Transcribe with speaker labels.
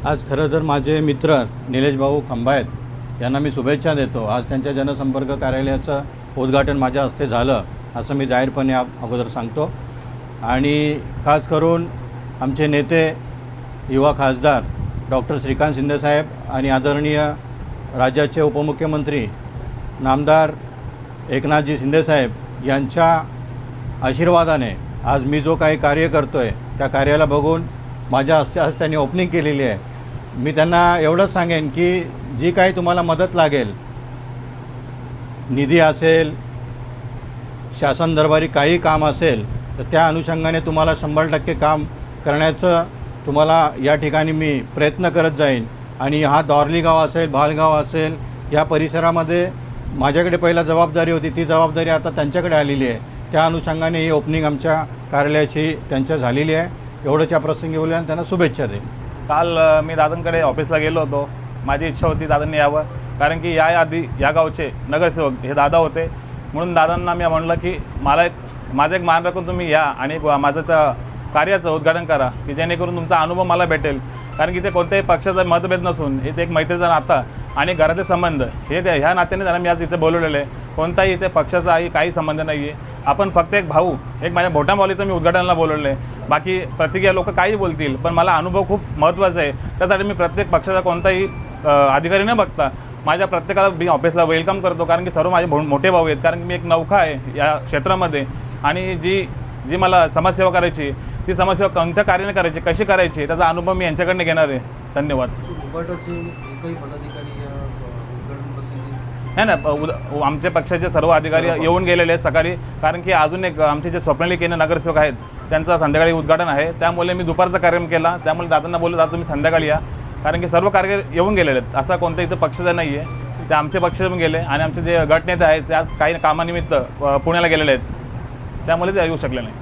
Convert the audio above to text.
Speaker 1: आज खरं तर माझे मित्र निलेश भाऊ खंबायत यांना मी शुभेच्छा देतो। आज त्यांच्या जनसंपर्क कार्यालयाचं उद्घाटन माझ्या हस्ते झालं असं मी जाहीरपणे अगोदर सांगतो। आणि खास करून आमचे नेते युवा खासदार डॉक्टर श्रीकांत शिंदे साहेब आणि आदरणीय राज्याचे उपमुख्यमंत्री नामदार एकनाथजी शिंदे साहेब यांच्या आशीर्वादाने आज मी जो काही कार्य करतो आहे त्या कार्याला बघून माझ्या हस्ते आज त्यांनी ओपनिंग केलेली आहे। मी त्यांना एवढंच सांगेन की जी काही तुम्हाला मदत लागेल, निधी असेल, शासन दरबारी काही काम असेल तर त्या अनुषंगाने तुम्हाला 100% काम करण्याचं तुम्हाला या ठिकाणी मी प्रयत्न करत जाईन। आणि हा दौरली गाव असेल, भालगाव असेल, या परिसरामध्ये माझ्याकडे पहिला जबाबदारी होती, ती जबाबदारी आता त्यांच्याकडे आलेली आहे। त्या अनुषंगाने ही ओपनिंग आमच्या कार्यालयाची त्यांच्या झालेली आहे। एवढंच्या प्रसंगी बोलले आणि त्यांना शुभेच्छा देईन।
Speaker 2: काल मी दादांकडे ऑफिसला गेलो होतो। माझी इच्छा होती दादांनी यावं, कारण की आधी या गावचे नगरसेवक हे दादा होते, म्हणून दादांना मी म्हणलं की माझं एक मान राखून तुम्ही या आणि माझं त्या कार्याचं उद्घाटन करा की जेणेकरून तुमचा अनुभव मला भेटेल। कारण की ते कोणत्याही पक्षाचा मतभेद नसून हे एक मैत्रीचा नाता आणि घराचे संबंध हे ह्या नात्याने त्यांना मी आज इथे बोलवलेलं आहे। कोणताही इथे पक्षाचा काही संबंध नाही आहे। आपण फक्त एक भाऊ, एक माझ्या मोठ्या माऊलीचं मी उद्घाटनाला बोलवलं आहे। बाकी प्रतिक्रिया लोक काही बोलतील, पण मला अनुभव खूप महत्त्वाचा आहे। त्यासाठी मी प्रत्येक पक्षाचा कोणताही अधिकारी न बघता माझ्या प्रत्येकाला मी ऑफिसला वेलकम करतो, कारण की सर्व माझे मोठे भाऊ आहेत। कारण की मी एक नौका आहे या क्षेत्रामध्ये आणि जी मला समाजसेवा करायची, ती समाजसेवा कोणत्या कार्याने करायची, कशी करायची, त्याचा अनुभव मी यांच्याकडनं घेणार आहे। धन्यवाद। नाही ना, आमचे पक्षाचे सर्व अधिकारी येऊन गेलेले आहेत सकाळी, कारण की अजून एक आमचे जे स्वप्नाली केने नगरसेवक आहेत त्यांचं संध्याकाळी उद्घाटन आहे। त्यामुळे मी दुपारचा कार्यक्रम केला, त्यामुळे दादांना बोललो दादा तुम्ही संध्याकाळी या, कारण की सर्व कार्य येऊन गेलेले आहेत। असा कोणता इथं पक्षाचा नाही आहे, ते आमचे पक्ष पण गेले आणि आमचे जे गटनेते आहेत ते आज काही कामानिमित्त पुण्याला गेलेले आहेत, त्यामुळे ते येऊ शकले नाही।